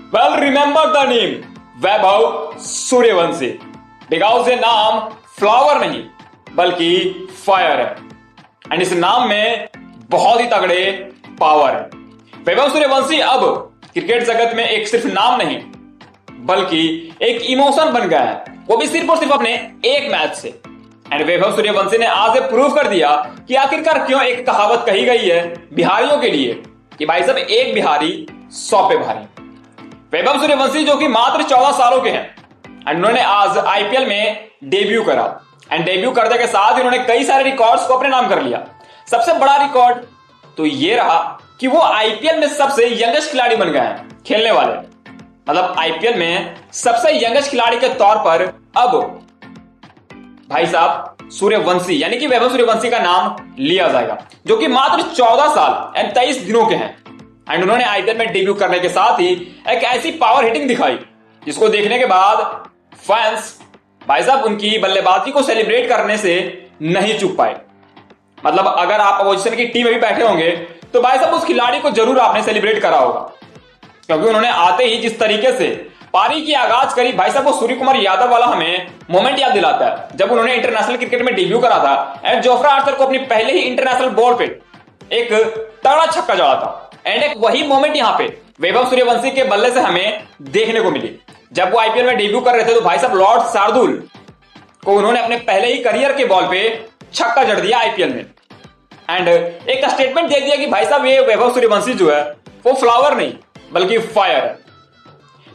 Well remember the name Vaibhav Suryavanshi because ये नाम flower नहीं बल्कि फायर है एंड इस नाम में बहुत ही तगड़े पावर है। वैभव सूर्यवंशी अब क्रिकेट जगत में एक सिर्फ नाम नहीं बल्कि एक इमोशन बन गया है, वो भी सिर्फ और सिर्फ अपने एक मैच से। एंड वैभव सूर्यवंशी ने आज ये प्रूव कर दिया कि आखिरकार क्यों एक कहावत कही गई है बिहारियों के लिए कि भाई साहब एक बिहारी 100 पे भारी। वैभव सूर्यवंशी जो कि मात्र 14 सालों के हैं एंड उन्होंने आज आईपीएल में डेब्यू करा एंड डेब्यू करने के साथ उन्होंने कई सारे रिकॉर्ड्स को अपने नाम कर लिया। सबसे बड़ा रिकॉर्ड तो ये रहा कि वो आईपीएल में सबसे यंगेस्ट खिलाड़ी बन गए हैं खेलने वाले, मतलब आईपीएल में सबसे यंगेस्ट खिलाड़ी के तौर पर अब भाई साहब सूर्यवंशी यानी कि वैभव सूर्यवंशी का नाम लिया जाएगा, जो कि मात्र 14 साल एंड 23 दिनों के हैं। एंड उन्होंने आईपीएल में डेब्यू करने के साथ ही एक ऐसी पावर हिटिंग दिखाई जिसको देखने के बाद फैंस भाई साहब उनकी बल्लेबाजी को सेलिब्रेट करने से नहीं चूक पाए। मतलब अगर आप अपोजिशन की टीम में भी बैठे होंगे तो भाई साहब उस खिलाड़ी को जरूर आपने सेलिब्रेट करा होगा, क्योंकि उन्होंने आते ही जिस तरीके से पारी की आगाज करी भाई साहब वो सूर्य कुमार यादव वाला हमें मोमेंट याद दिलाता है जब उन्होंने इंटरनेशनल क्रिकेट में डेब्यू करा था एंड जोफ्रा आर्चर को अपनी पहले ही इंटरनेशनल बॉल पे एक तगड़ा छक्का जड़ा था। एंड एक वही मोमेंट यहाँ पे वैभव सूर्यवंशी के बल्ले से हमें देखने को मिली जब वो आईपीएल में डेब्यू कर रहे थे तो भाई साहब लॉर्ड शार्दुल को उन्होंने अपने पहले ही करियर के बॉल पे छक्का जड़ दिया आईपीएल में एंड एक स्टेटमेंट दे दिया कि भाई साहब ये वैभव सूर्यवंशी जो है वो फ्लावर नहीं बल्कि फायर है।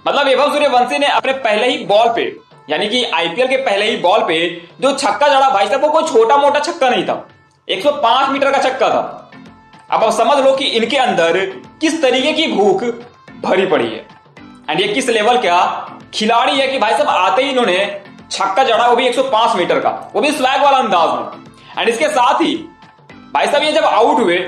मतलब वैभव सूर्यवंशी ने अपने पहले ही बॉल पे यानी कि आईपीएल के पहले ही बॉल पे जो छक्का जड़ा भाई साहब वो कोई छोटा मोटा छक्का नहीं था, 105 मीटर का छक्का था। अब आप समझ लो कि इनके अंदर किस तरीके की भूख भरी पड़ी है एंड ये किस लेवल का खिलाड़ी है कि भाई साहब आते ही इन्होंने छक्का जड़ा, वो भी 105 मीटर का, वो भी स्वैग वाला अंदाज में। एंड इसके साथ ही भाई साहब ये जब आउट हुए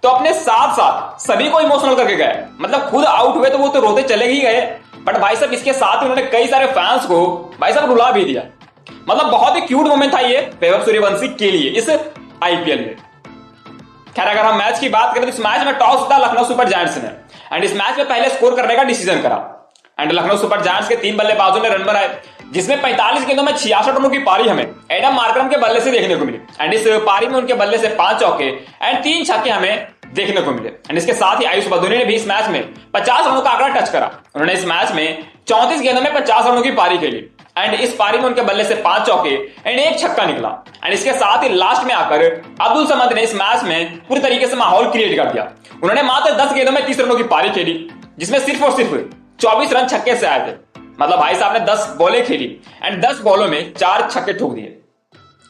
तो अपने साथ साथ सभी को इमोशनल करके गए। मतलब खुद आउट हुए तो वो तो रोते चले ही गए, बट भाई साहब इसके साथ उन्होंने कई सारे फैंस को भाई साहब रुला भी दिया। मतलब बहुत ही क्यूट मोमेंट था ये वैभव सूर्यवंशी के लिए इस आईपीएल में। खैर अगर हम मैच की बात करें तो इस मैच में टॉस जीता लखनऊ सुपर जायंट्स ने एंड इस मैच में पहले स्कोर करने का डिसीजन करा एंड लखनऊ सुपर जायंट्स के 3 बल्लेबाजों ने रन बनाए जिसमें 45 गेंदों में 66 रनों की पारी हमें एडम मार्करम के बल्ले से देखने को मिली एंड इस पारी में उनके बल्ले से 5 चौके एंड 3 छक्के हमें देखने को मिले। एंड इसके साथ ही आयुष बदूनी ने भी इस मैच में 50 रनों का आंकड़ा टच करा। उन्होंने इस मैच में 34 गेंदों में 50 रनों की पारी खेली एंड इस पारी में उनके बल्ले से 5 चौके एंड 1 छक्का निकला। एंड इसके साथ ही लास्ट में आकर अब्दुल समद ने इस मैच में पूरी तरीके से माहौल क्रिएट कर दिया। उन्होंने मात्र 10 गेंदों में 30 रनों की पारी खेली जिसमें सिर्फ और सिर्फ 24 रन छक्के से आए थे। मतलब भाई साहब ने 10 बॉलें खेली एंड 10 बॉलों में 4 छक्के ठोक दिए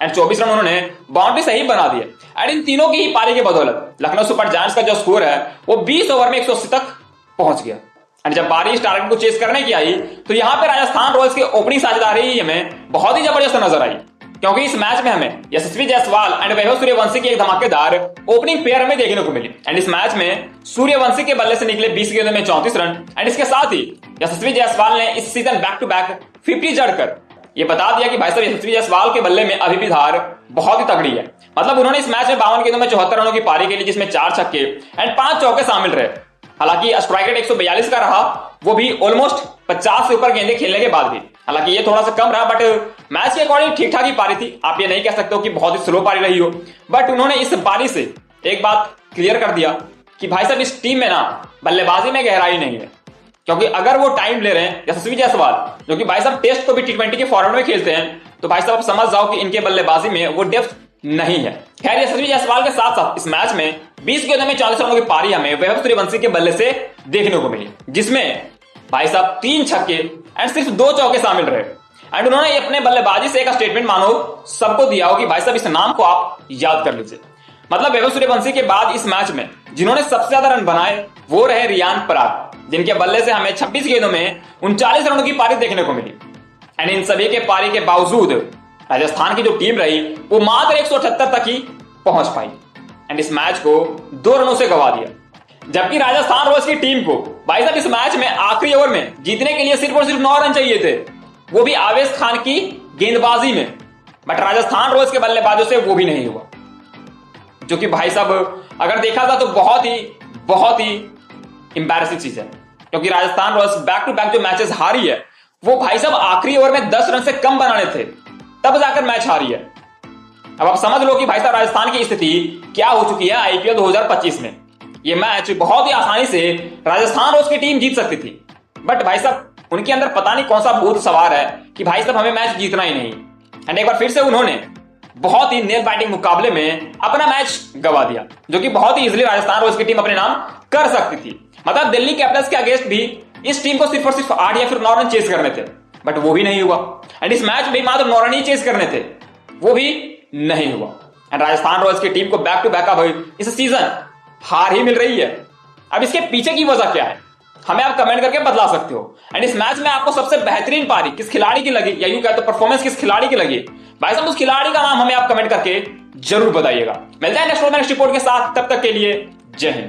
एंड 24 रन उन्होंने बाउंड्री सही बना दिए। एंड इन तीनों की ही पारी के बदौलत लखनऊ सुपर जायंट्स का जो स्कोर है वो 20 ओवर में 180 तक पहुंच गया। एंड जब बारी इस टारगेट को चेस करने की आई तो यहां पे राजस्थान रॉयल्स की ओपनिंग साझेदारी हमें बहुत ही जबरदस्त नजर आई, क्योंकि इस मैच में हमें यशस्वी जायसवाल एंड वैभव सूर्यवंशी की एक धमाकेदार ओपनिंग पेयर हमें देखने को मिली। एंड इस मैच में सूर्यवंशी के बल्ले से निकले 20 गेंदों में 34 रन एंड इसके साथ ही यशस्वी जायसवाल ने इस सीजन बैक टू बैक 50 जड़कर ये बता दिया कि भाई साहब यशस्वी जायसवाल के बल्ले में अभी भी धार बहुत ही तगड़ी है। मतलब उन्होंने इस मैच में 52 गेंदों में 74 रनों की पारी खेली जिसमें 4 छक्के एंड 5 चौके शामिल रहे। हालांकि स्ट्राइक रेट 142 का रहा, वो भी ऑलमोस्ट 50 से ऊपर गेंदें खेलने के बाद भी। हालांकि ये थोड़ा सा कम रहा बट मैच के अकॉर्डिंग ठीक ठाक ही पारी थी। आप ये नहीं कह सकते हो कि बहुत ही स्लो पारी रही हो, बट उन्होंने इस पारी से एक बात क्लियर कर दिया कि भाई साहब इस टीम में ना बल्लेबाजी में गहराई नहीं है, क्योंकि अगर वो टाइम ले रहे हैं यशस्वी जायसवाल जो कि भाई साहब टेस्ट को भी T20 के फॉर्मेट में खेलते हैं, तो भाई साहब समझ जाओ कि इनके बल्लेबाजी में वो डेप्थ नहीं है। खैर यशस्वी जायसवाल के साथ साथ इस मैच में 20 गेंदों में 40 रनों की पारी हमें वैभव सूर्यवंशी के बल्ले से देखने को मिली जिसमें भाई साहब 3 छक्के एंड सिर्फ 2 चौके शामिल रहे। एंड उन्होंने अपने बल्लेबाजी से एक स्टेटमेंट मानो सबको दिया हो कि भाई साहब इस नाम को आप याद कर लीजिए। मतलब वैभव सूर्यवंशी के बाद इस मैच में जिन्होंने सबसे ज्यादा रन बनाए वो रहे रियान पराग, जिनके बल्ले से हमें 26 गेंदों में 39 रनों की पारी देखने को मिली। एंड इन सभी के पारी के बावजूद राजस्थान की जो टीम रही वो मात्र 178 तक ही पहुंच पाई एंड इस मैच को 2 रनों से गवा दिया। जबकि राजस्थान रॉयल्स की टीम को भाई साहब इस मैच में आखिरी ओवर में जीतने के लिए सिर्फ और सिर्फ 9 रन चाहिए थे, वो भी आवेश खान की गेंदबाजी में। बट राजस्थान रॉयल्स के बल्लेबाजों से वो भी नहीं हुआ, जो कि भाई साहब अगर देखा था तो बहुत ही एम्बैरेसिंग चीज है। क्योंकि Rajasthan Royals back to back जो मैचेस हारी है वो भाई साहब आखिरी ओवर में 10 रन से कम बनाने थे, तब जाकर मैच हारी है। अब आप समझ लो कि भाई साहब राजस्थान की स्थिति क्या हो चुकी है आईपीएल 2025 में। ये मैच बहुत ही आसानी से राजस्थान रॉयल्स की टीम जीत सकती थी, बट भाई साहब उनके अंदर पता नहीं कौन सा भूत सवार है कि भाई साहब हमें मैच जीतना ही नहीं। एंड एक बार फिर से उन्होंने बहुत ही नेल बाइटिंग मुकाबले में अपना मैच गवा दिया, जो कि बहुत ही इजीली राजस्थान रॉयल्स की टीम अपने नाम कर सकती थी। मतलब दिल्ली कैपिटल्स के अगेंस्ट भी इस टीम को सिर्फ और सिर्फ 8 या फिर 9 रन चेस करने थे, बट वो भी नहीं हुआ। एंड इस मैच में मात्र 9 रन ही चेस करने थे, वो भी नहीं हुआ। एंड राजस्थान रॉयल्स की टीम को बैक टू बैक इस सीजन हार ही मिल रही है। अब इसके पीछे की वजह क्या है हमें आप कमेंट करके बतला सकते हो। एंड इस मैच में आपको सबसे बेहतरीन पारी किस खिलाड़ी की लगी, या यूं कहते तो परफॉर्मेंस किस खिलाड़ी की लगी, भाई साहब उस खिलाड़ी का नाम हमें आप कमेंट करके जरूर बताइएगा। मिलते हैं नेक्स्ट रिपोर्ट के साथ, तब तक के लिए जय हिंद।